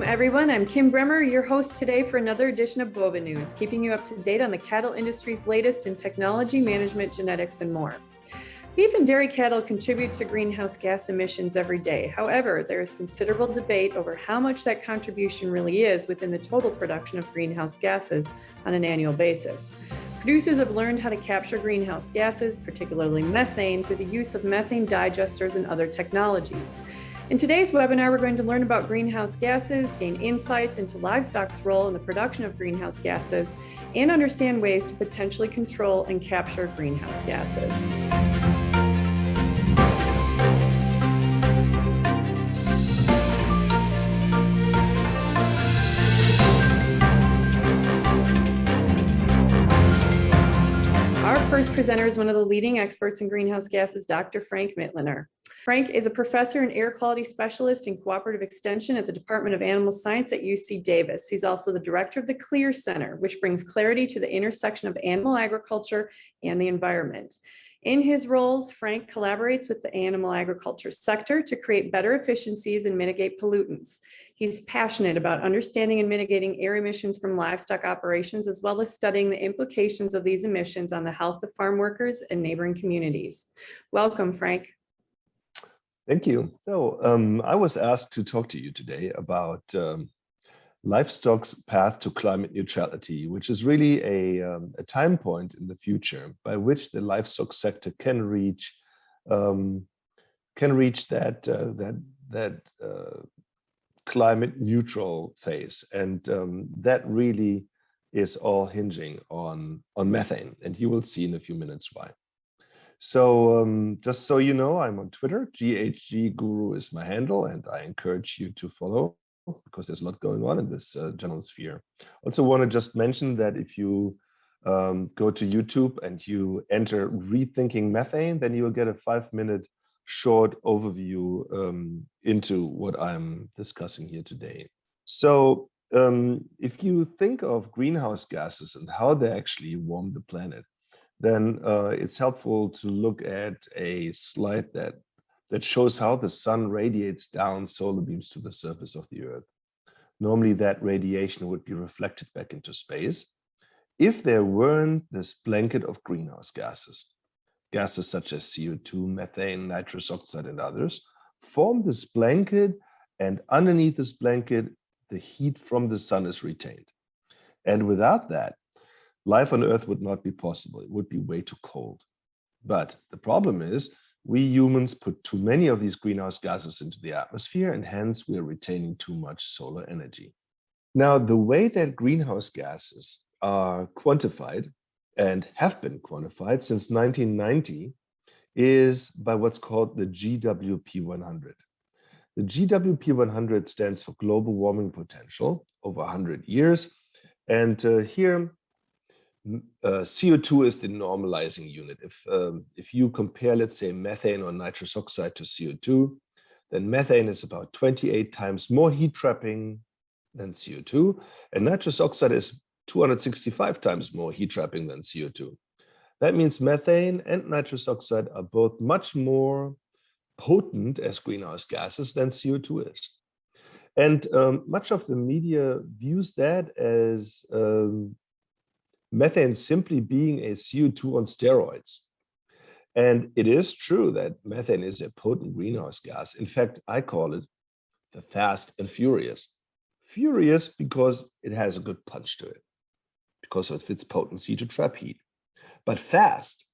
everyone. I'm Kim Bremer, your host today for another edition of BoviNews, keeping you up to date on the cattle industry's latest in technology, management, genetics, and more. Beef and dairy cattle contribute to greenhouse gas emissions every day. However, there is considerable debate over how much that contribution really is within the total production of greenhouse gases on an annual basis. Producers have learned how to capture greenhouse gases, particularly methane, through the use of methane digesters and other technologies. In today's webinar, we're going to learn about greenhouse gases, gain insights into livestock's role in the production of greenhouse gases, and understand ways to potentially control and capture greenhouse gases. Our first presenter is one of the leading experts in greenhouse gases, Dr. Frank Mitloehner. Frank is a professor and air quality specialist in cooperative extension at the Department of Animal Science at UC Davis. He's also the director of the CLEAR Center, which brings clarity to the intersection of animal agriculture and the environment. In his roles, Frank collaborates with the animal agriculture sector to create better efficiencies and mitigate pollutants. He's passionate about understanding and mitigating air emissions from livestock operations, as well as studying the implications of these emissions on the health of farm workers and neighboring communities. Welcome, Frank. Thank you. So I was asked to talk to you today about livestock's path to climate neutrality, which is really a time point in the future by which the livestock sector can reach that climate neutral phase, and that really is all hinging on methane, and you will see in a few minutes why. So just so you know, I'm on Twitter. GHG Guru is my handle, and I encourage you to follow because there's a lot going on in this general sphere. Also want to just mention that if you go to YouTube and you enter Rethinking Methane, then you'll get a 5-minute short overview into what I'm discussing here today. So if you think of greenhouse gases and how they actually warm the planet, then it's helpful to look at a slide that shows how the sun radiates down solar beams to the surface of the Earth. Normally, that radiation would be reflected back into space if there weren't this blanket of greenhouse gases. Gases such as CO2, methane, nitrous oxide, and others form this blanket, and underneath this blanket, the heat from the sun is retained. And without that, life on Earth would not be possible. It would be way too cold. But the problem is we humans put too many of these greenhouse gases into the atmosphere, and hence we are retaining too much solar energy. Now, the way that greenhouse gases are quantified and have been quantified since 1990 is by what's called the GWP 100. The GWP 100 stands for global warming potential over 100 years. And here, CO2 is the normalizing unit. If you compare, let's say, methane or nitrous oxide to CO2, then methane is about 28 times more heat trapping than CO2, and nitrous oxide is 265 times more heat trapping than CO2. That means methane and nitrous oxide are both much more potent as greenhouse gases than CO2 is. And much of the media views that as methane simply being a CO2 on steroids. And it is true that methane is a potent greenhouse gas. In fact, I call it the fast and furious. Furious because it has a good punch to it, because of its potency to trap heat. But fast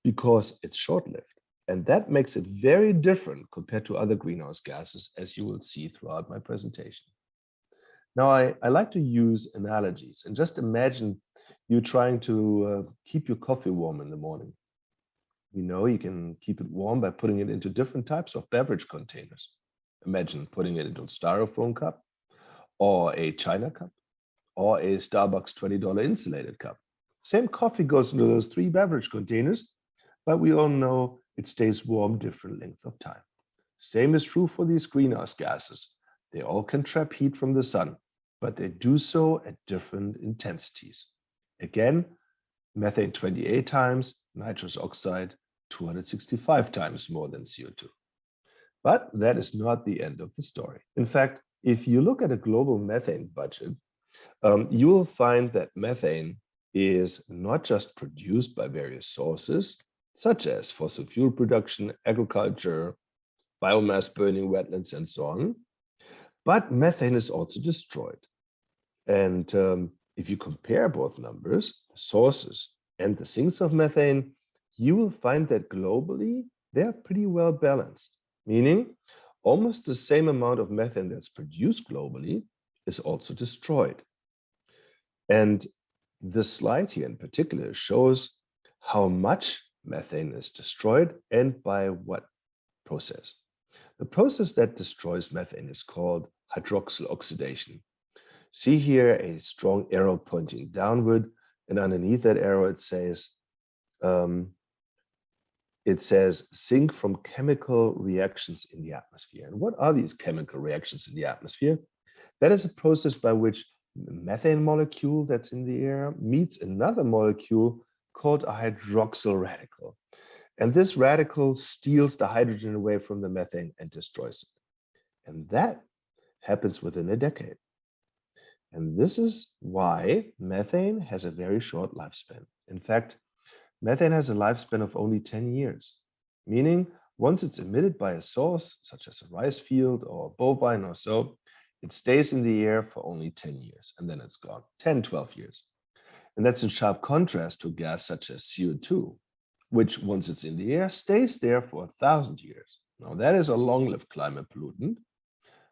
because it's short-lived. And that makes it very different compared to other greenhouse gases, as you will see throughout my presentation. Now, I like to use analogies, and just imagine you trying to keep your coffee warm in the morning. We know you can keep it warm by putting it into different types of beverage containers. Imagine putting it into a styrofoam cup, or a China cup, or a Starbucks $20 insulated cup. Same coffee goes into those 3 beverage containers, but we all know it stays warm different lengths of time. Same is true for these greenhouse gases. They all can trap heat from the sun, but they do so at different intensities. Again, methane 28 times, nitrous oxide 265 times more than CO2. But that is not the end of the story. In fact, if you look at a global methane budget, you will find that methane is not just produced by various sources, such as fossil fuel production, agriculture, biomass burning, wetlands, and so on, but methane is also destroyed. And if you compare both numbers, the sources and the sinks of methane, you will find that globally, they're pretty well balanced, meaning almost the same amount of methane that's produced globally is also destroyed. And this slide here in particular shows how much methane is destroyed and by what process. The process that destroys methane is called hydroxyl oxidation. See here a strong arrow pointing downward, and underneath that arrow it says sink from chemical reactions in the atmosphere. And what are these chemical reactions in the atmosphere? That is a process by which the methane molecule that's in the air meets another molecule called a hydroxyl radical. And this radical steals the hydrogen away from the methane and destroys it. And that happens within a decade. And this is why methane has a very short lifespan. In fact, methane has a lifespan of only 10 years, meaning once it's emitted by a source, such as a rice field or a bovine or so, it stays in the air for only 10 years, and then it's gone, 10, 12 years. And that's in sharp contrast to a gas such as CO2, which once it's in the air, stays there for 1,000 years. Now that is a long-lived climate pollutant,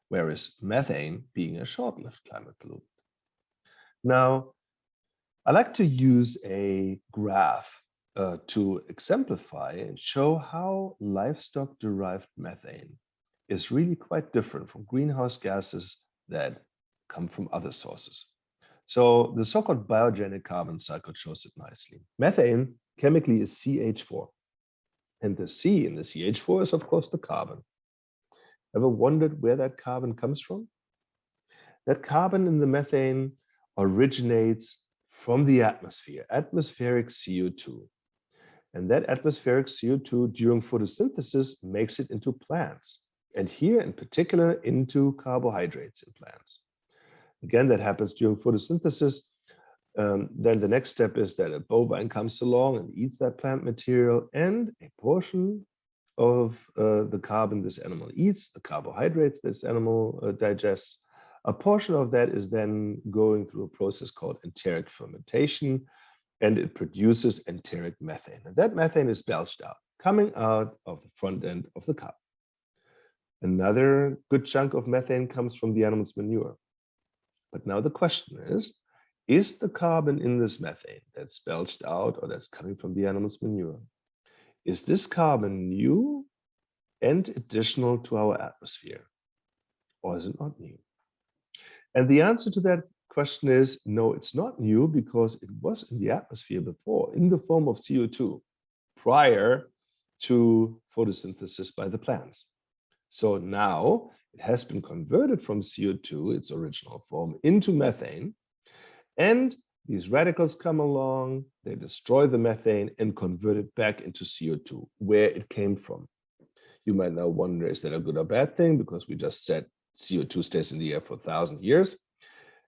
whereas methane being a short-lived climate pollutant. Now, I like to use a graph to exemplify and show how livestock-derived methane is really quite different from greenhouse gases that come from other sources. So the so-called biogenic carbon cycle shows it nicely. Methane chemically is CH4. And the C in the CH4 is, of course, the carbon. Ever wondered where that carbon comes from? That carbon in the methane originates from the atmosphere, atmospheric CO2. And that atmospheric CO2 during photosynthesis makes it into plants. And here in particular into carbohydrates in plants. Again, that happens during photosynthesis. Then the next step is that a bovine comes along and eats that plant material, and a portion of the carbon this animal eats, the carbohydrates this animal digests, a portion of that is then going through a process called enteric fermentation, and it produces enteric methane. And that methane is belched out, coming out of the front end of the cow. Another good chunk of methane comes from the animal's manure. But now the question is the carbon in this methane that's belched out or that's coming from the animal's manure, is this carbon new and additional to our atmosphere? Or is it not new? And the answer to that question is no, it's not new, because it was in the atmosphere before in the form of CO2 prior to photosynthesis by the plants. So now it has been converted from CO2, its original form, into methane. And these radicals come along, they destroy the methane and convert it back into CO2, where it came from. You might now wonder, is that a good or bad thing? Because we just said CO2 stays in the air for 1,000 years.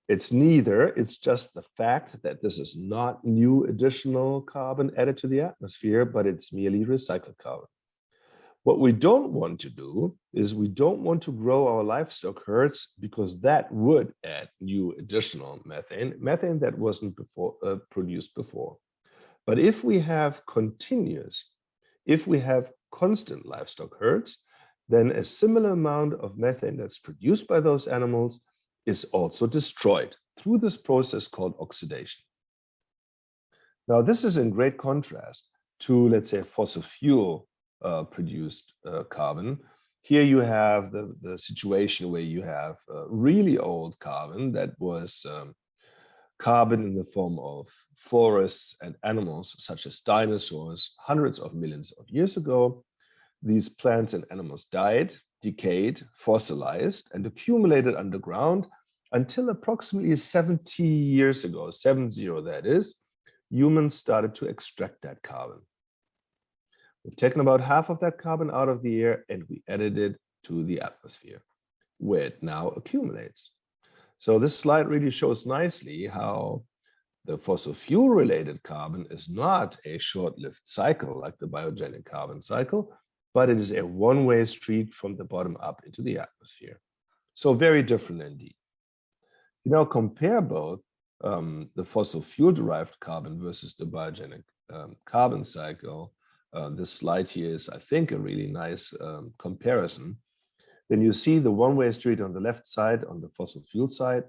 It's neither. It's just the fact that this is not new additional carbon added to the atmosphere, but it's merely recycled carbon. What we don't want to do is we don't want to grow our livestock herds, because that would add new additional methane that wasn't produced before. But if we have constant livestock herds, then a similar amount of methane that's produced by those animals is also destroyed through this process called oxidation. Now, this is in great contrast to, let's say, fossil fuel produced carbon. Here you have the situation where you have really old carbon that was carbon in the form of forests and animals such as dinosaurs hundreds of millions of years ago. These plants and animals died, decayed, fossilized, and accumulated underground until approximately 70 years ago, 70 that is, humans started to extract that carbon. We've taken about half of that carbon out of the air and we added it to the atmosphere. where it now accumulates. So this slide really shows nicely how the fossil fuel related carbon is not a short-lived cycle like the biogenic carbon cycle, but it is a one-way street from the bottom up into the atmosphere. So very different indeed. You now compare both the fossil fuel derived carbon versus the biogenic carbon cycle. This slide here is, I think, a really nice comparison. Then you see the one-way street on the left side, on the fossil fuel side,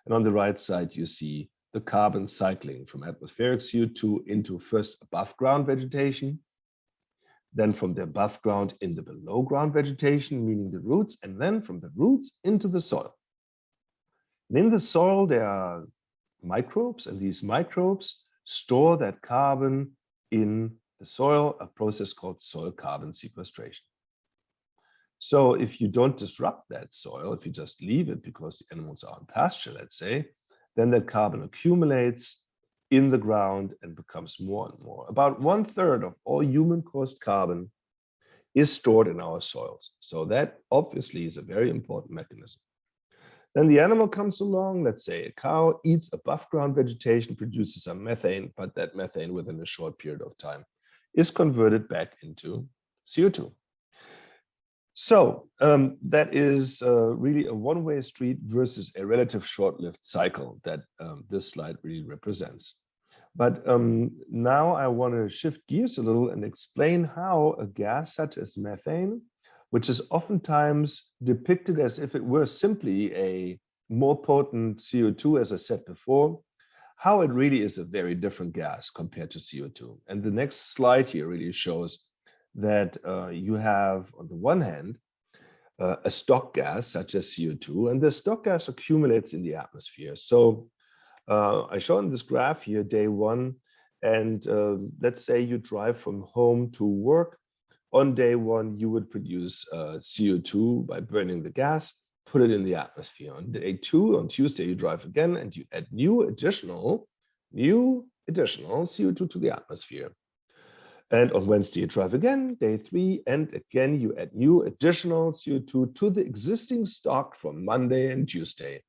and on the right side, you see the carbon cycling from atmospheric CO2 into first above ground vegetation, then from the above ground in the below ground vegetation, meaning the roots, and then from the roots into the soil. And in the soil, there are microbes, and these microbes store that carbon in the soil, a process called soil carbon sequestration. So if you don't disrupt that soil, if you just leave it because the animals are on pasture, let's say, then that carbon accumulates in the ground and becomes more and more. About 1/3 of all human-caused carbon is stored in our soils. So that obviously is a very important mechanism. Then the animal comes along, let's say a cow eats above ground vegetation, produces some methane, but that methane within a short period of time is converted back into CO2. So that is really a one-way street versus a relative short-lived cycle that this slide really represents. But now I want to shift gears a little and explain how a gas such as methane, which is oftentimes depicted as if it were simply a more potent CO2, as I said before, how it really is a very different gas compared to CO2. And the next slide here really shows that you have, on the one hand, a stock gas such as CO2, and the stock gas accumulates in the atmosphere. So I show in this graph here day one, and let's say you drive from home to work. On day one, you would produce CO2 by burning the gas, put it in the atmosphere. On day two, on Tuesday, you drive again, and you add new additional CO2 to the atmosphere. And on Wednesday, you drive again, day three, and again, you add new additional CO2 to the existing stock from Monday and Tuesday.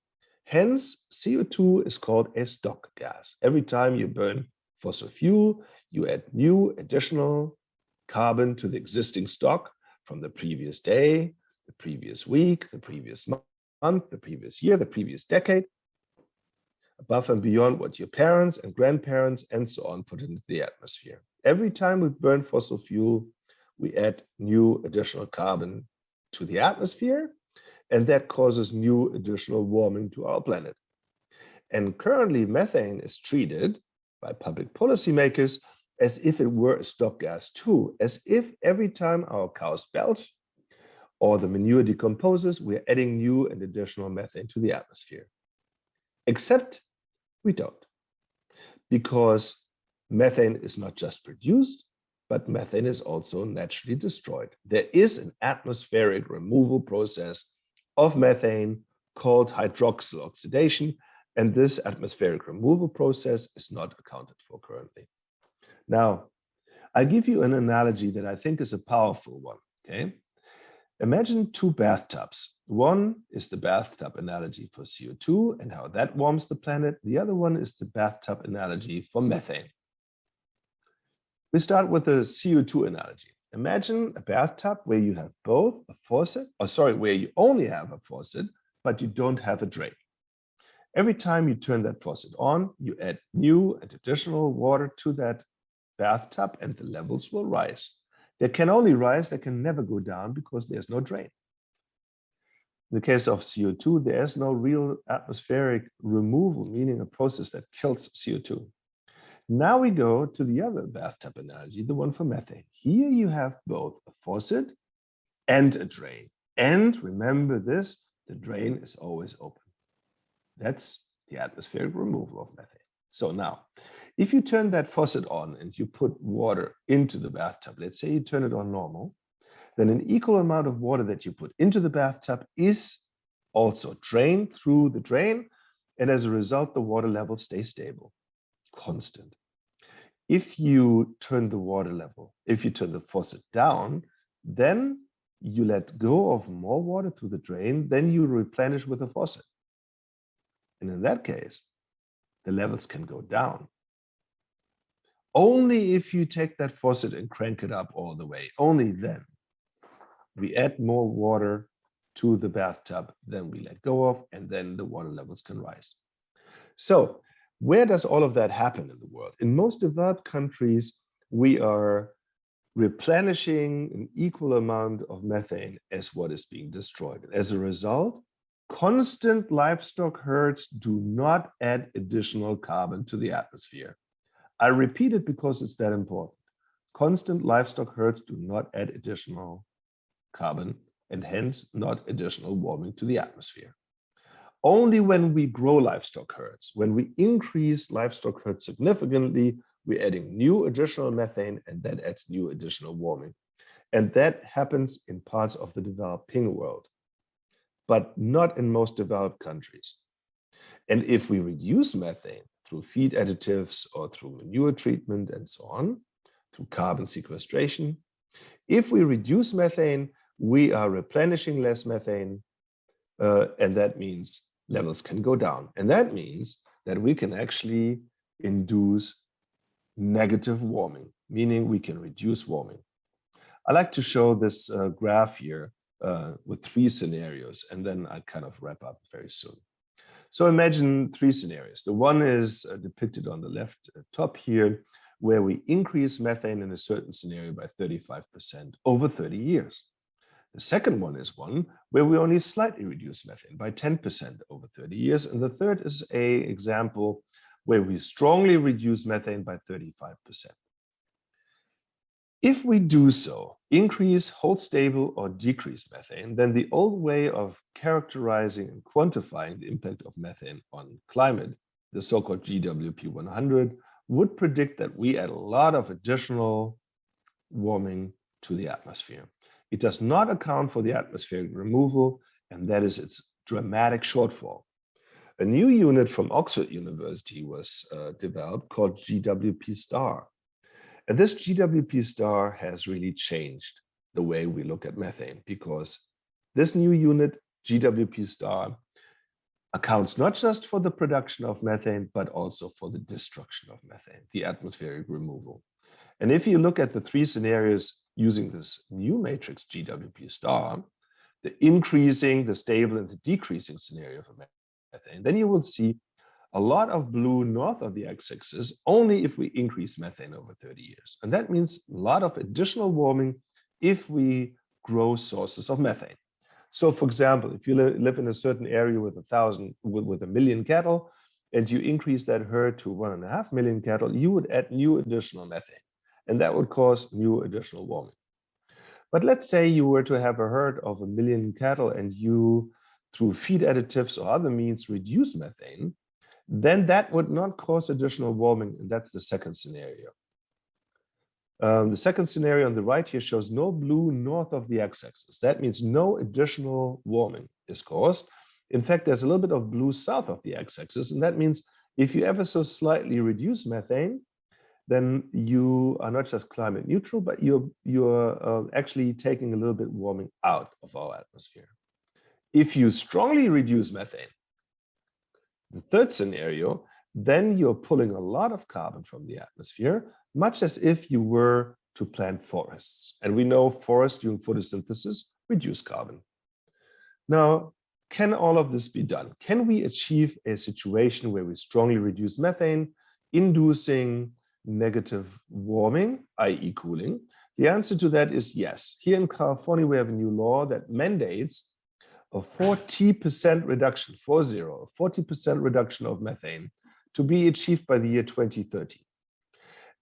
Hence, CO2 is called a stock gas. Every time you burn fossil fuel, you add new additional carbon to the existing stock from the previous day, the previous week, the previous month, the previous year, the previous decade, above and beyond what your parents and grandparents and so on put into the atmosphere. Every time we burn fossil fuel, we add new additional carbon to the atmosphere, and that causes new additional warming to our planet. And currently, methane is treated by public policymakers as if it were a stock gas too, as if every time our cows belch or the manure decomposes, we're adding new and additional methane to the atmosphere. Except we don't, because methane is not just produced, but methane is also naturally destroyed. There is an atmospheric removal process of methane called hydroxyl oxidation, and this atmospheric removal process is not accounted for currently. Now, I give you an analogy that I think is a powerful one, okay? Imagine two bathtubs. One is the bathtub analogy for CO2 and how that warms the planet. The other one is the bathtub analogy for methane. We start with the CO2 analogy. Imagine a bathtub where you have both a faucet, where you only have a faucet, but you don't have a drain. Every time you turn that faucet on, you add new and additional water to that bathtub and the levels will rise. They can only rise, they can never go down because there's no drain. In the case of CO2, there's no real atmospheric removal, meaning a process that kills CO2. Now we go to the other bathtub analogy, the one for methane. Here you have both a faucet and a drain. And remember this, the drain is always open. That's the atmospheric removal of methane. So now, if you turn that faucet on and you put water into the bathtub, let's say you turn it on normal, then an equal amount of water that you put into the bathtub is also drained through the drain. And as a result, the water level stays stable, constant. If you turn the water level, if you turn the faucet down, then you let go of more water through the drain, then you replenish with a faucet. And in that case, the levels can go down. Only if you take that faucet and crank it up all the way, only then we add more water to the bathtub than we let go of, and then the water levels can rise. So where does all of that happen in the world? In most developed countries, we are replenishing an equal amount of methane as what is being destroyed. As a result, constant livestock herds do not add additional carbon to the atmosphere. I repeat it because it's that important. Constant livestock herds do not add additional carbon and hence not additional warming to the atmosphere. Only when we grow livestock herds, when we increase livestock herds significantly, we're adding new additional methane, and that adds new additional warming. And that happens in parts of the developing world, but not in most developed countries. And if we reduce methane through feed additives or through manure treatment and so on, through carbon sequestration, if we reduce methane, we are replenishing less methane, and that means levels can go down. And that means that we can actually induce negative warming, meaning we can reduce warming. I like to show this graph here with 3 scenarios, and then I kind of wrap up very soon. So imagine 3 scenarios. The one is depicted on the left top here, where we increase methane in a certain scenario by 35% over 30 years. The second one is one where we only slightly reduce methane by 10% over 30 years. And the third is an example where we strongly reduce methane by 35%. If we do so, increase, hold stable, or decrease methane, then the old way of characterizing and quantifying the impact of methane on climate, the so-called GWP 100, would predict that we add a lot of additional warming to the atmosphere. It does not account for the atmospheric removal, and that is its dramatic shortfall. A new unit from Oxford University was developed called GWP star. And this GWP star has really changed the way we look at methane, because this new unit, GWP star, accounts not just for the production of methane, but also for the destruction of methane, the atmospheric removal. And if you look at the 3 scenarios using this new matrix GWP star, the increasing, the stable, and the decreasing scenario for methane, then you will see a lot of blue north of the x-axis only if we increase methane over 30 years. And that means a lot of additional warming if we grow sources of methane. So for example, if you live in a certain area with a million cattle, and you increase that herd to 1.5 million cattle, you would add new additional methane, and that would cause new additional warming. But let's say you were to have a herd of 1 million cattle and you, through feed additives or other means, reduce methane, then that would not cause additional warming, and that's the second scenario. The second scenario on the right here shows no blue north of the x-axis. That means no additional warming is caused. In fact, there's a little bit of blue south of the x-axis, and that means if you ever so slightly reduce methane, then you are not just climate neutral, but you're actually taking a little bit warming out of our atmosphere. If you strongly reduce methane, the third scenario, then you're pulling a lot of carbon from the atmosphere, much as if you were to plant forests. And we know forests during photosynthesis reduce carbon. Now, can all of this be done? Can we achieve a situation where we strongly reduce methane, inducing negative warming, i.e. cooling? The answer to that is yes. Here in California, we have a new law that mandates a 40% reduction, 40% reduction of methane to be achieved by the year 2030.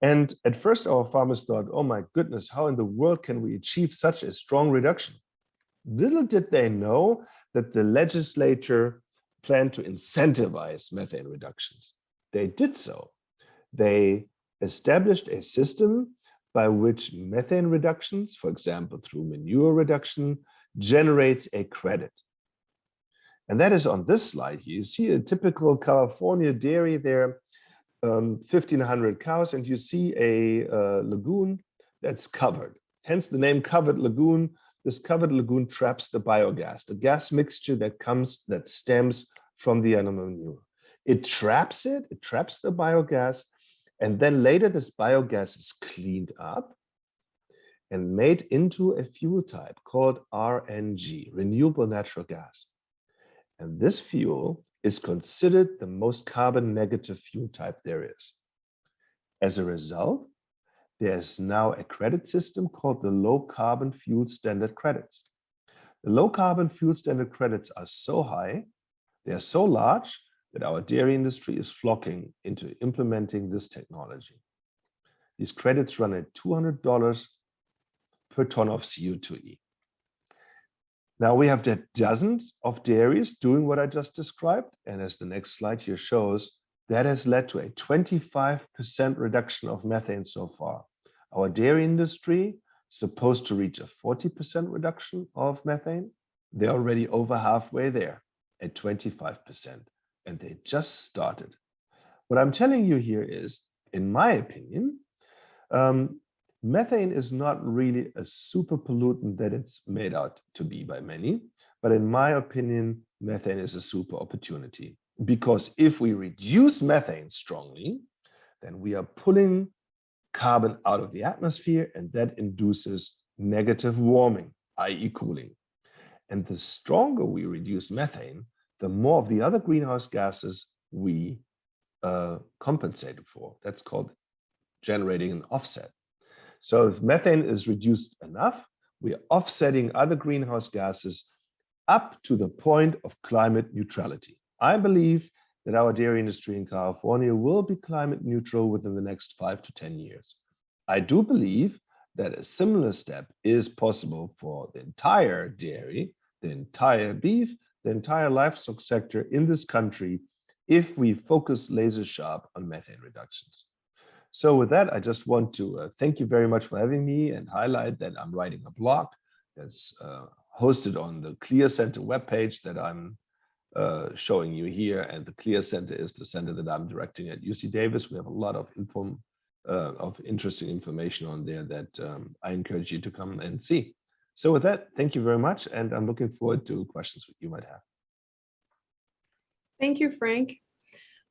And at first our farmers thought, oh my goodness, how in the world can we achieve such a strong reduction? Little did they know that the legislature planned to incentivize methane reductions. They did so. They established a system by which methane reductions, for example, through manure reduction, generates a credit. And that is on this slide here. You see a typical California dairy there, 1,500 cows, and you see a lagoon that's covered. Hence the name covered lagoon, this covered lagoon traps the biogas, the gas mixture that stems from the animal manure. It traps the biogas, and then later this biogas is cleaned up and made into a fuel type called RNG, renewable natural gas. And this fuel is considered the most carbon negative fuel type there is. As a result, there's now a credit system called the Low Carbon Fuel Standard Credits. The low carbon fuel standard credits are so high, they are so large, that our dairy industry is flocking into implementing this technology. These credits run at $200 per ton of CO2e. Now we have dozens of dairies doing what I just described, and as the next slide here shows, that has led to a 25% reduction of methane so far. Our dairy industry is supposed to reach a 40% reduction of methane. They're already over halfway there at 25%, and they just started. What I'm telling you here is, in my opinion, methane is not really a super pollutant that it's made out to be by many, but in my opinion, methane is a super opportunity. Because if we reduce methane strongly, then we are pulling carbon out of the atmosphere, and that induces negative warming, i.e. cooling. And the stronger we reduce methane, the more of the other greenhouse gases we compensate for. That's called generating an offset. So if methane is reduced enough, we are offsetting other greenhouse gases up to the point of climate neutrality. I believe that our dairy industry in California will be climate neutral within the next 5 to 10 years. I do believe that a similar step is possible for the entire dairy, the entire beef, the entire livestock sector in this country if we focus laser sharp on methane reductions. So with that, I just want to thank you very much for having me and highlight that I'm writing a blog that's hosted on the Clear Center webpage that I'm showing you here. And the Clear Center is the center that I'm directing at UC Davis. We have a lot of interesting information on there that I encourage you to come and see. So with that, thank you very much. And I'm looking forward to questions that you might have. Thank you, Frank.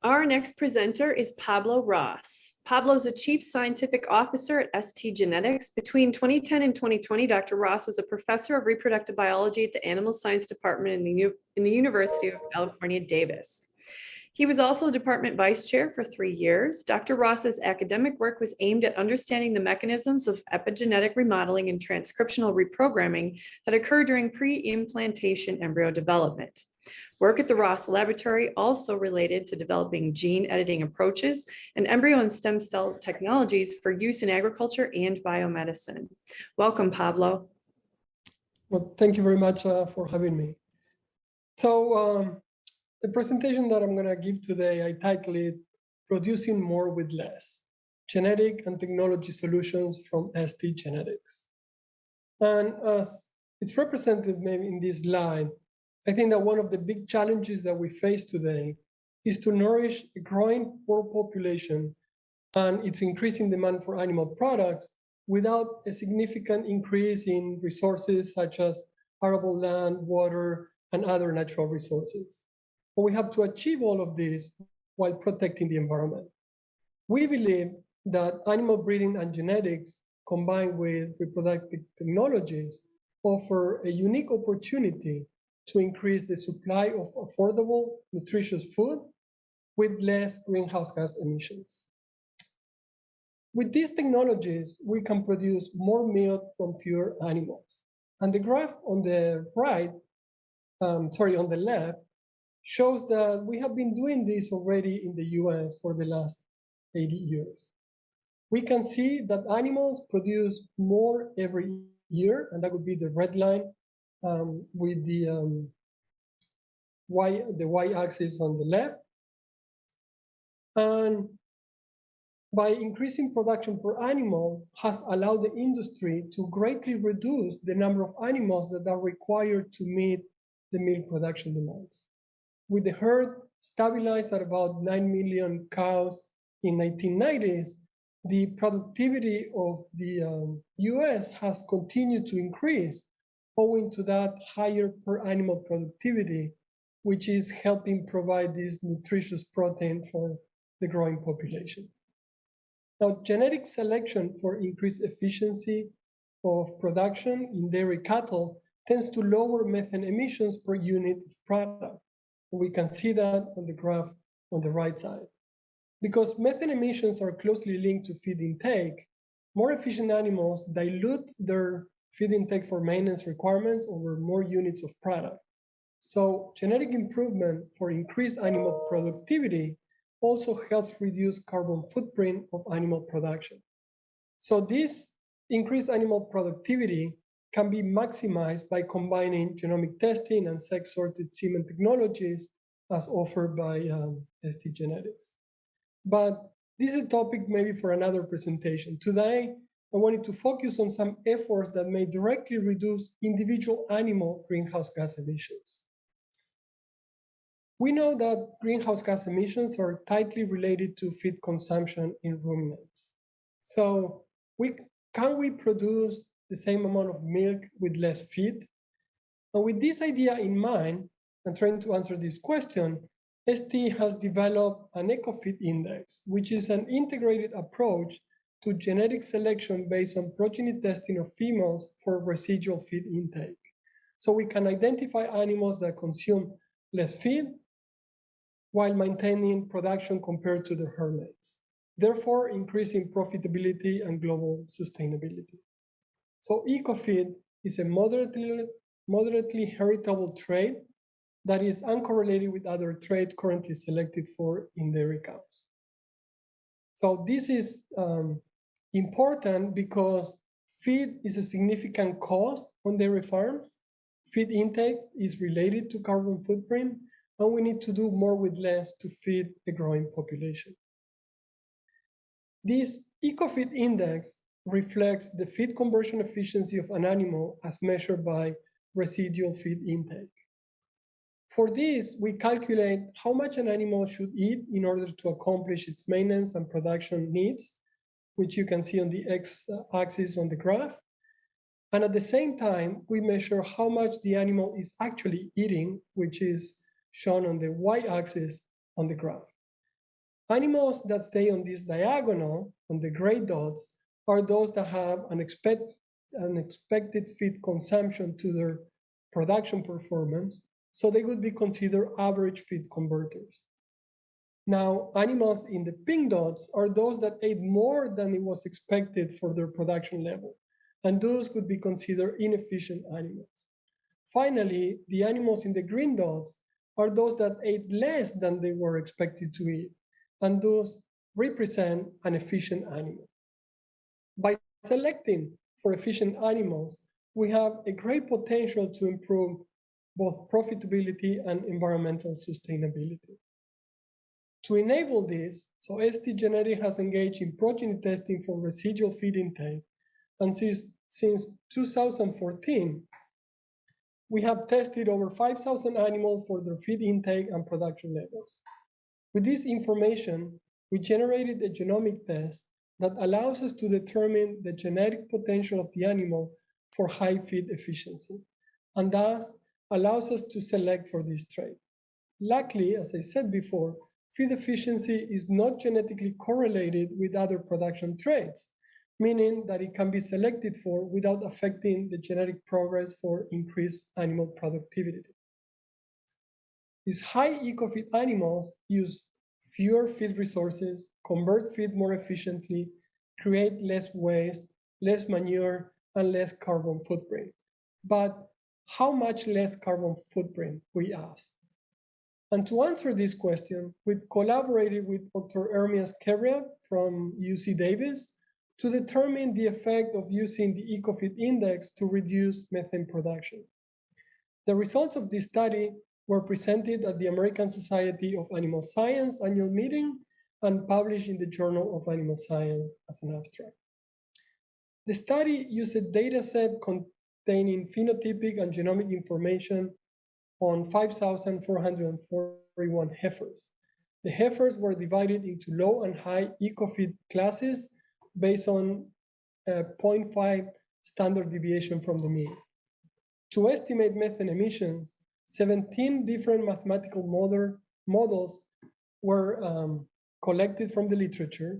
Our next presenter is Pablo Ross. Pablo is the Chief Scientific Officer at STgenetics. Between 2010 and 2020, Dr. Ross was a professor of reproductive biology at the Animal Science Department in the University of California, Davis. He was also the department vice chair for 3 years. Dr. Ross's academic work was aimed at understanding the mechanisms of epigenetic remodeling and transcriptional reprogramming that occur during pre-implantation embryo development. Work at the Ross Laboratory also related to developing gene editing approaches and embryo and stem cell technologies for use in agriculture and biomedicine. Welcome, Pablo. Well, thank you very much for having me. So the presentation that I'm going to give today, I titled it Producing More with Less, Genetic and Technology Solutions from STgenetics. And as it's represented maybe in this slide, I think that one of the big challenges that we face today is to nourish a growing world population and its increasing demand for animal products without a significant increase in resources such as arable land, water, and other natural resources. But we have to achieve all of this while protecting the environment. We believe that animal breeding and genetics combined with reproductive technologies offer a unique opportunity to increase the supply of affordable, nutritious food with less greenhouse gas emissions. With these technologies, we can produce more milk from fewer animals. And the graph on the right, on the left, shows that we have been doing this already in the US for the last 80 years. We can see that animals produce more every year, and that would be the red line, with the y-axis on the left. And by increasing production per animal has allowed the industry to greatly reduce the number of animals that are required to meet the milk production demands. With the herd stabilized at about 9 million cows in 1990s, the productivity of the US has continued to increase owing to that higher per animal productivity, which is helping provide this nutritious protein for the growing population. Now, genetic selection for increased efficiency of production in dairy cattle tends to lower methane emissions per unit of product. We can see that on the graph on the right side. Because methane emissions are closely linked to feed intake, more efficient animals dilute their feed intake for maintenance requirements over more units of product. So genetic improvement for increased animal productivity also helps reduce carbon footprint of animal production. So this increased animal productivity can be maximized by combining genomic testing and sex-sorted semen technologies as offered by STgenetics. But this is a topic maybe for another presentation. Today, I wanted to focus on some efforts that may directly reduce individual animal greenhouse gas emissions. We know that greenhouse gas emissions are tightly related to feed consumption in ruminants. So can we produce the same amount of milk with less feed? And with this idea in mind, and trying to answer this question, ST has developed an Ecofeed Index, which is an integrated approach to genetic selection based on progeny testing of females for residual feed intake. So we can identify animals that consume less feed while maintaining production compared to their herd mates, therefore increasing profitability and global sustainability. So Ecofeed is a moderately heritable trait that is uncorrelated with other traits currently selected for in dairy cows. So this is important because feed is a significant cost on dairy farms. Feed intake is related to carbon footprint, and we need to do more with less to feed a growing population. This Ecofeed Index reflects the feed conversion efficiency of an animal as measured by residual feed intake. For this, we calculate how much an animal should eat in order to accomplish its maintenance and production needs, which you can see on the x-axis on the graph. And at the same time, we measure how much the animal is actually eating, which is shown on the y-axis on the graph. Animals that stay on this diagonal, on the gray dots, are those that have an expected feed consumption to their production performance, so they would be considered average feed converters. Now, animals in the pink dots are those that ate more than it was expected for their production level, and those could be considered inefficient animals. Finally, the animals in the green dots are those that ate less than they were expected to eat, and those represent an efficient animal. By selecting for efficient animals, we have a great potential to improve both profitability and environmental sustainability. To enable this, so STgenetics has engaged in progeny testing for residual feed intake, and since 2014, we have tested over 5,000 animals for their feed intake and production levels. With this information, we generated a genomic test that allows us to determine the genetic potential of the animal for high feed efficiency, and thus allows us to select for this trait. Luckily, as I said before, feed efficiency is not genetically correlated with other production traits, meaning that it can be selected for without affecting the genetic progress for increased animal productivity. These high Ecofeed animals use fewer feed resources, convert feed more efficiently, create less waste, less manure, and less carbon footprint. But how much less carbon footprint, we asked? And to answer this question, we collaborated with Dr. Ermias Kebria from UC Davis to determine the effect of using the Ecofeed Index to reduce methane production. The results of this study were presented at the American Society of Animal Science annual meeting and published in the Journal of Animal Science as an abstract. The study used a data set containing phenotypic and genomic information on 5,441 heifers. The heifers were divided into low and high Ecofeed classes based on 0.5 standard deviation from the mean. to estimate methane emissions, 17 different mathematical models were collected from the literature,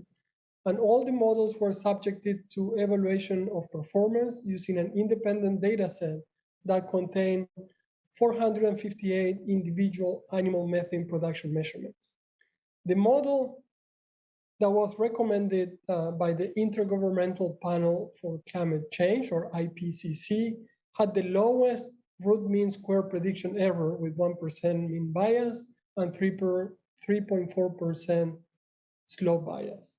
and all the models were subjected to evaluation of performance using an independent data set that contained 458 individual animal methane production measurements. The model that was recommended by the Intergovernmental Panel for Climate Change, or IPCC, had the lowest root mean square prediction error with 1% mean bias and 3.4% slope bias.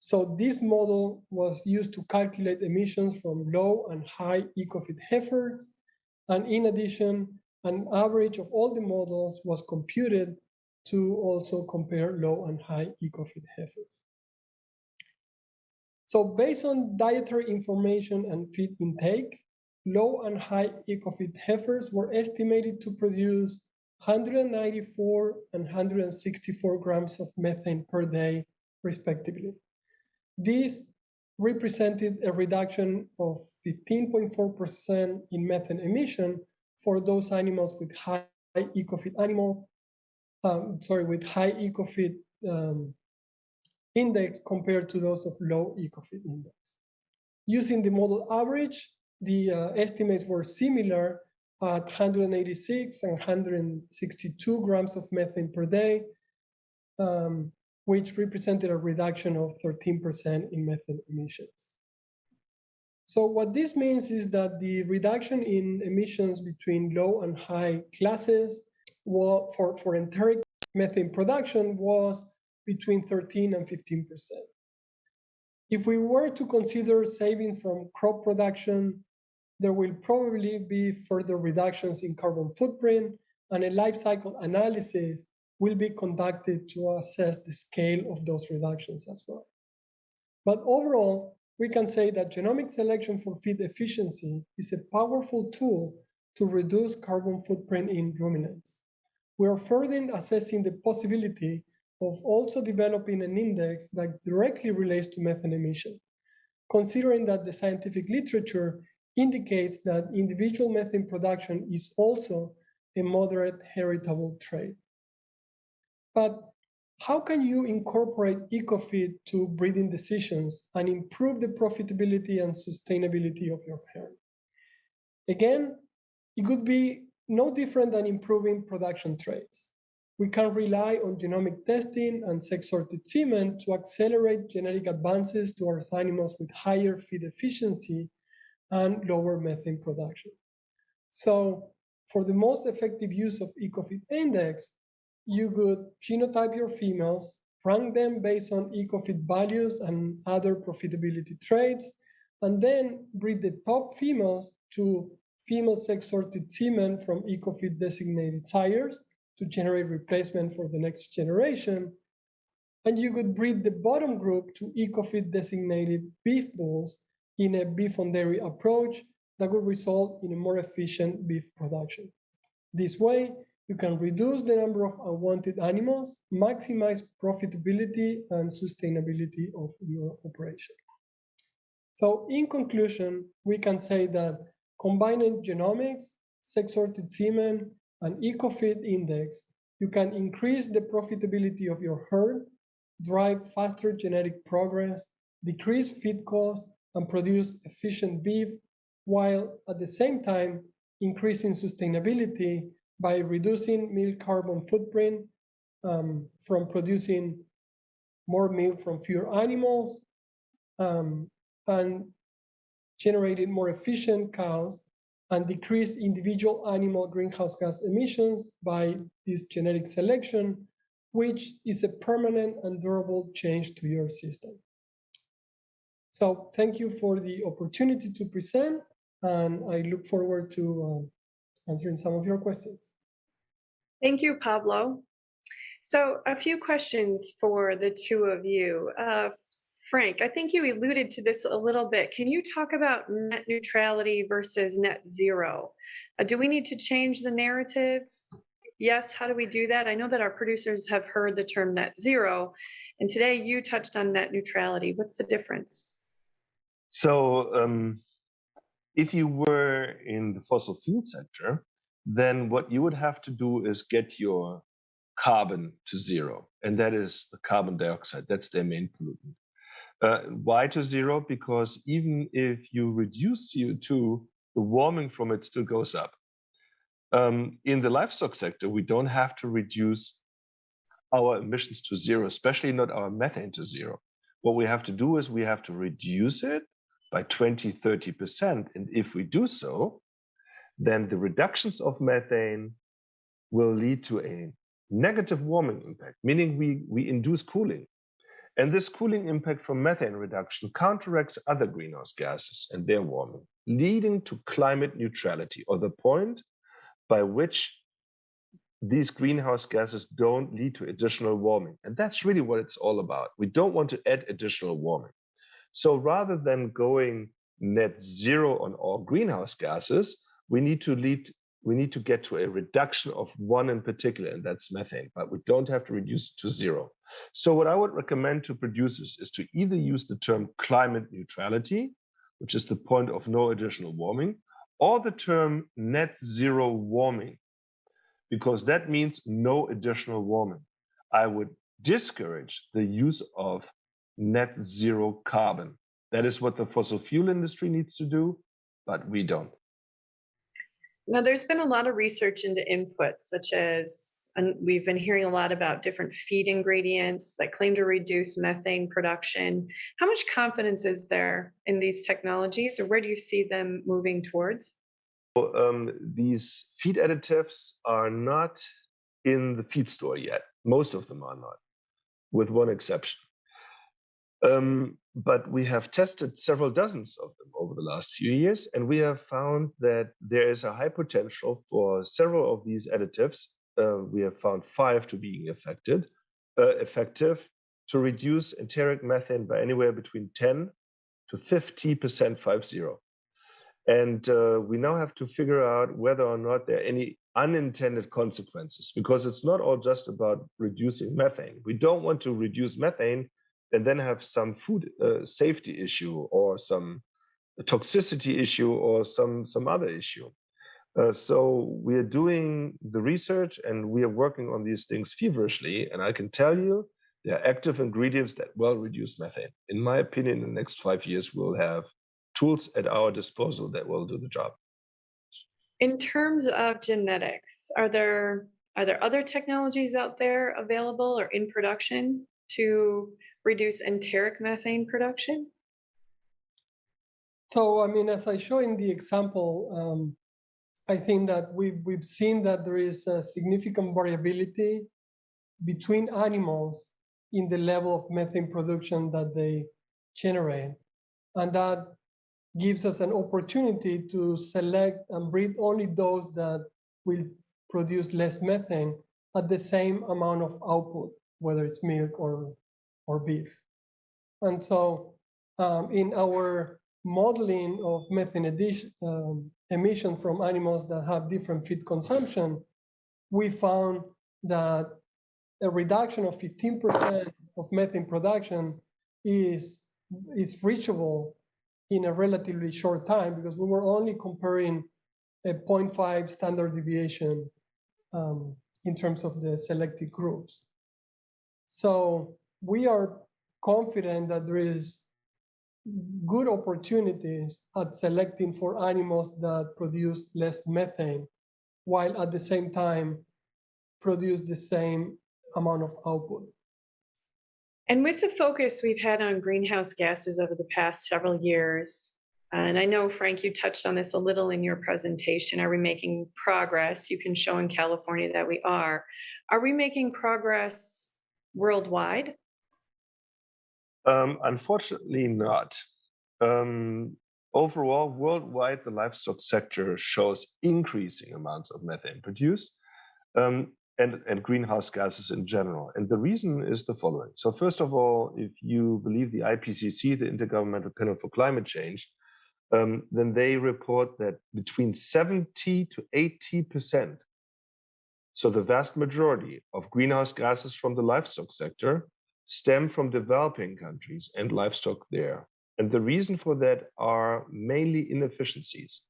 So this model was used to calculate emissions from low and high Ecofeed heifers. And in addition, an average of all the models was computed to also compare low and high Ecofeed heifers. So based on dietary information and feed intake, low and high Ecofeed heifers were estimated to produce 194 and 164 grams of methane per day, respectively. This represented a reduction of 15.4% in methane emission for those animals with high Ecofeed index compared to those of low Ecofeed index. Using the model average, the estimates were similar at 186 and 162 grams of methane per day, which represented a reduction of 13% in methane emissions. So what this means is that the reduction in emissions between low and high classes for enteric methane production was between 13 and 15%. If we were to consider savings from crop production, there will probably be further reductions in carbon footprint, and a life cycle analysis will be conducted to assess the scale of those reductions as well. But overall, we can say that genomic selection for feed efficiency is a powerful tool to reduce carbon footprint in ruminants. We are further assessing the possibility of also developing an index that directly relates to methane emission, considering that the scientific literature indicates that individual methane production is also a moderate heritable trait. But how can you incorporate Ecofeed to breeding decisions and improve the profitability and sustainability of your herd? Again, it could be no different than improving production traits. We can rely on genomic testing and sex-sorted semen to accelerate genetic advances towards animals with higher feed efficiency and lower methane production. So for the most effective use of Ecofeed Index, you could genotype your females, rank them based on Ecofeed values and other profitability traits, and then breed the top females to female sex-sorted semen from Ecofeed designated sires to generate replacement for the next generation. And you could breed the bottom group to Ecofeed designated beef bulls in a beef on dairy approach that would result in a more efficient beef production. This way, you can reduce the number of unwanted animals, maximize profitability and sustainability of your operation. So in conclusion, we can say that combining genomics, sex-sorted semen, and Ecofeed Index, you can increase the profitability of your herd, drive faster genetic progress, decrease feed costs, and produce efficient beef, while at the same time increasing sustainability by reducing milk carbon footprint from producing more milk from fewer animals and generating more efficient cows and decrease individual animal greenhouse gas emissions by this genetic selection, which is a permanent and durable change to your system. So thank you for the opportunity to present, and I look forward to answering some of your questions. Thank you, Pablo. So a few questions for the two of you. Frank, I think you alluded to this a little bit. Can you talk about net neutrality versus net zero? Do we need to change the narrative? Yes, how do we do that? I know that our producers have heard the term net zero, and today you touched on net neutrality. What's the difference? So If you were in the fossil fuel sector, then what you would have to do is get your carbon to zero, and that is the carbon dioxide. That's their main pollutant. Why to zero? Because even if you reduce CO2, the warming from it still goes up. In the livestock sector, we don't have to reduce our emissions to zero, especially not our methane to zero. What we have to do is we have to reduce it by 20-30%. And if we do so, then the reductions of methane will lead to a negative warming impact, meaning we induce cooling. And this cooling impact from methane reduction counteracts other greenhouse gases and their warming, leading to climate neutrality, or the point by which these greenhouse gases don't lead to additional warming. And that's really what it's all about. We don't want to add additional warming. So rather than going net zero on all greenhouse gases, we need to get to a reduction of one in particular, and that's methane, but we don't have to reduce it to zero. So what I would recommend to producers is to either use the term climate neutrality, which is the point of no additional warming, or the term net zero warming, because that means no additional warming. I would discourage the use of net zero carbon. That is what the fossil fuel industry needs to do, but we don't. Now, there's been a lot of research into inputs, such as, and we've been hearing a lot about different feed ingredients that claim to reduce methane production. How much confidence is there in these technologies, or where do you see them moving towards? These feed additives are not in the feed store yet. Most of them are not, with one exception. But we have tested several dozens of them over the last few years, and we have found that there is a high potential for several of these additives. We have found 5 to being effective to reduce enteric methane by anywhere between 10 to 50%, 50. And we now have to figure out whether or not there are any unintended consequences, because it's not all just about reducing methane. We don't want to reduce methane and then have some food safety issue or some toxicity issue or some other issue. So we are doing the research and we are working on these things feverishly. And I can tell you, there are active ingredients that will reduce methane. In my opinion, in the next 5 years, we'll have tools at our disposal that will do the job. In terms of genetics, are there other technologies out there available or in production to reduce enteric methane production? So, I mean, as I show in the example, I think that we've seen that there is a significant variability between animals in the level of methane production that they generate. And that gives us an opportunity to select and breed only those that will produce less methane at the same amount of output, whether it's milk or beef. And so in our modeling of methane emission from animals that have different feed consumption, we found that a reduction of 15% of methane production is reachable in a relatively short time, because we were only comparing a 0.5 standard deviation in terms of the selected groups. So we are confident that there is good opportunities at selecting for animals that produce less methane, while at the same time produce the same amount of output. And with the focus we've had on greenhouse gases over the past several years, and I know, Frank, you touched on this a little in your presentation, are we making progress? You can show in California that we are. Are we making progress worldwide? Unfortunately not. Overall, worldwide, the livestock sector shows increasing amounts of methane produced. And greenhouse gases in general. And the reason is the following. So first of all, if you believe the IPCC, the Intergovernmental Panel for Climate Change, then they report that between 70 to 80%, so the vast majority of greenhouse gases from the livestock sector, stem from developing countries and livestock there. And the reason for that are mainly inefficiencies.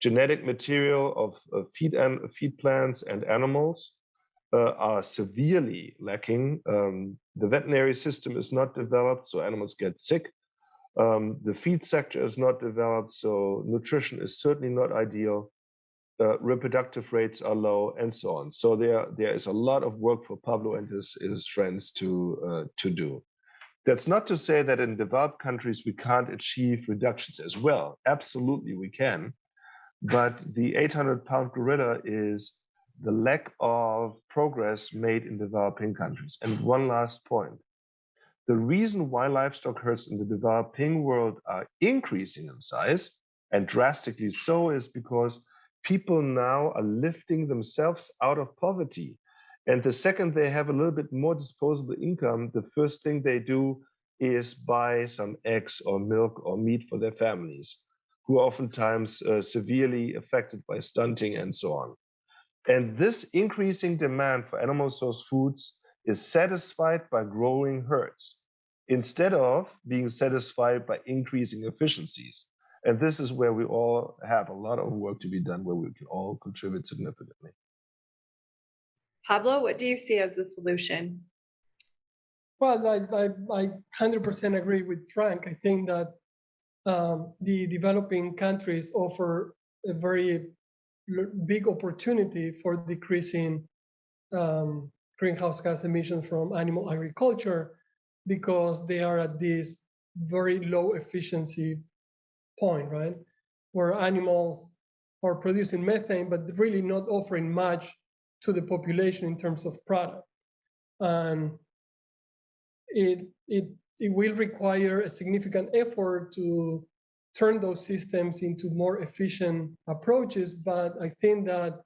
Genetic material of feed plants and animals are severely lacking. The veterinary system is not developed, so animals get sick. The feed sector is not developed, so nutrition is certainly not ideal. Reproductive rates are low, and so on. So there is a lot of work for Pablo and his friends to do. That's not to say that in developed countries we can't achieve reductions as well. Absolutely, we can. But the 800-pound gorilla is the lack of progress made in developing countries. And one last point. The reason why livestock herds in the developing world are increasing in size, and drastically so, is because people now are lifting themselves out of poverty. And the second they have a little bit more disposable income, the first thing they do is buy some eggs or milk or meat for their families, who are oftentimes severely affected by stunting and so on. And this increasing demand for animal source foods is satisfied by growing herds, instead of being satisfied by increasing efficiencies. And this is where we all have a lot of work to be done, where we can all contribute significantly. Pablo, what do you see as the solution? Well, I 100% agree with Frank. I think that the developing countries offer a very big opportunity for decreasing greenhouse gas emissions from animal agriculture, because they are at this very low efficiency point, right? Where animals are producing methane, but really not offering much to the population in terms of product. And it will require a significant effort to turn those systems into more efficient approaches. But I think that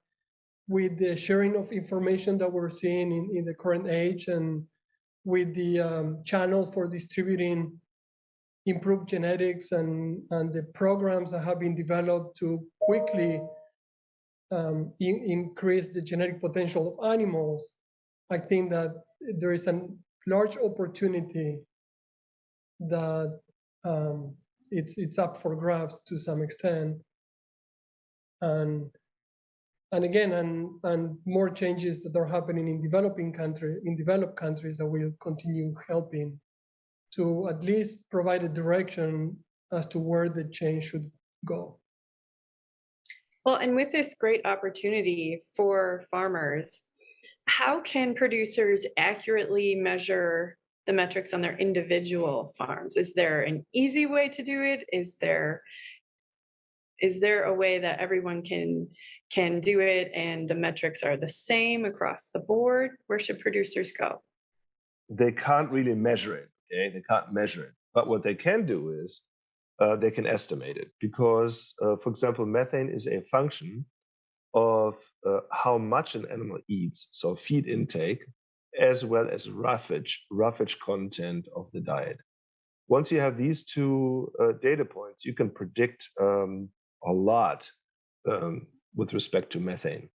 with the sharing of information that we're seeing in the current age, and with the channel for distributing improved genetics and the programs that have been developed to quickly increase the genetic potential of animals, I think that there is a large opportunity that it's up for grabs to some extent. And more changes that are happening in developed countries that will continue helping to at least provide a direction as to where the change should go. Well, and with this great opportunity for farmers, how can producers accurately measure the metrics on their individual farms? Is there an easy way to do it? Is there a way that everyone can do it and the metrics are the same across the board? Where should producers go? They can't really measure it, okay? They can't measure it. But what they can do is they can estimate it, because, for example, methane is a function of how much an animal eats, so feed intake, as well as roughage content of the diet. Once you have these two data points, you can predict a lot with respect to methane.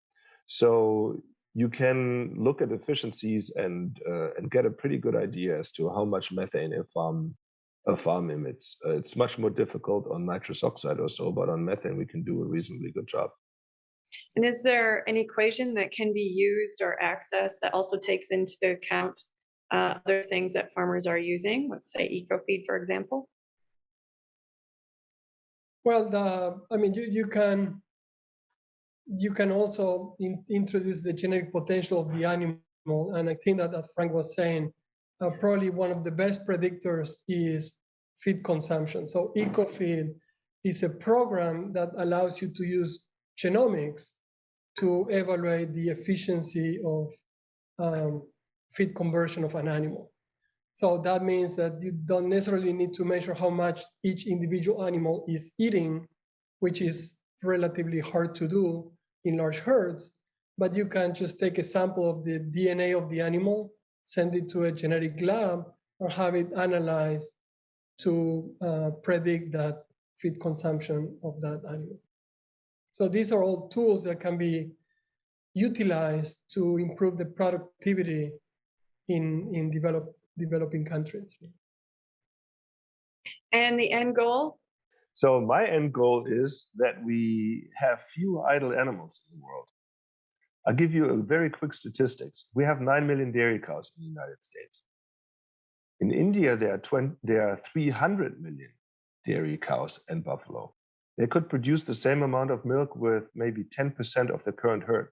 So you can look at efficiencies and get a pretty good idea as to how much methane a farm emits. It's much more difficult on nitrous oxide or so, but on methane we can do a reasonably good job. And is there an equation that can be used or accessed that also takes into account other things that farmers are using? Let's say Ecofeed, for example. Well, you can also introduce the genetic potential of the animal, and I think that, as Frank was saying, probably one of the best predictors is feed consumption. So Ecofeed is a program that allows you to use genomics to evaluate the efficiency of feed conversion of an animal. So that means that you don't necessarily need to measure how much each individual animal is eating, which is relatively hard to do in large herds, but you can just take a sample of the DNA of the animal, send it to a genetic lab, or have it analyzed to predict that feed consumption of that animal. So these are all tools that can be utilized to improve the productivity in developing countries. And the end goal? So my end goal is that we have fewer idle animals in the world. I'll give you a very quick statistics. We have 9 million dairy cows in the United States. In India, there are 300 million dairy cows and buffalo. They could produce the same amount of milk with maybe 10% of the current herd.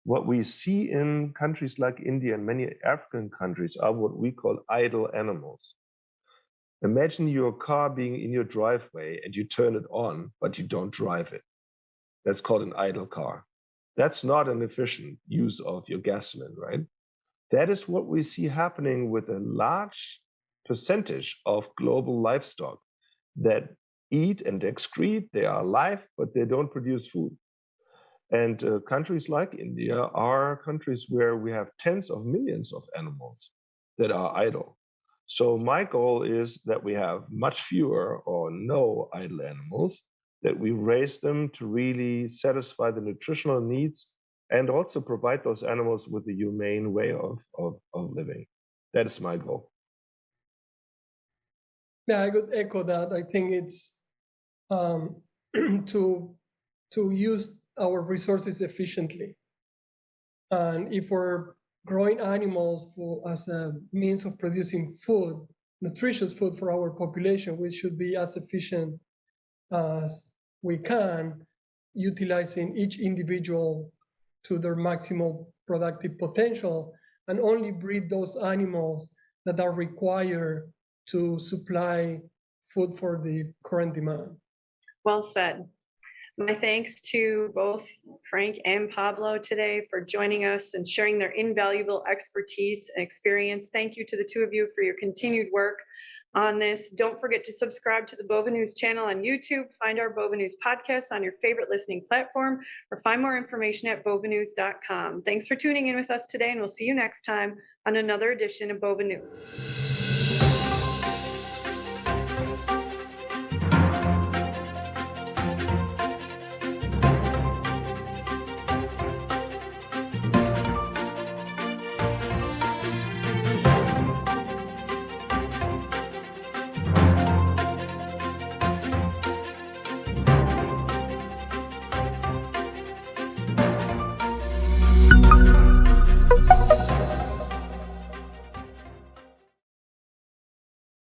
What we see in countries like India and many African countries are what we call idle animals. Imagine your car being in your driveway and you turn it on, but you don't drive it. That's called an idle car. That's not an efficient use of your gasoline, right? That is what we see happening with a large percentage of global livestock that eat and excrete. They are alive, but they don't produce food. And countries like India are countries where we have tens of millions of animals that are idle. So my goal is that we have much fewer or no idle animals, that we raise them to really satisfy the nutritional needs and also provide those animals with a humane way of living. That is my goal. Yeah, I could echo that. I think it's to use our resources efficiently. And if we're growing animals as a means of producing food, nutritious food for our population, we should be as efficient as we can, utilizing each individual to their maximal productive potential, and only breed those animals that are required to supply food for the current demand. Well said. My thanks to both Frank and Pablo today for joining us and sharing their invaluable expertise and experience. Thank you to the two of you for your continued work on this. Don't forget to subscribe to the BoviNews channel on YouTube. Find our BoviNews podcast on your favorite listening platform, or find more information at bovinews.com. Thanks for tuning in with us today, and we'll see you next time on another edition of BoviNews.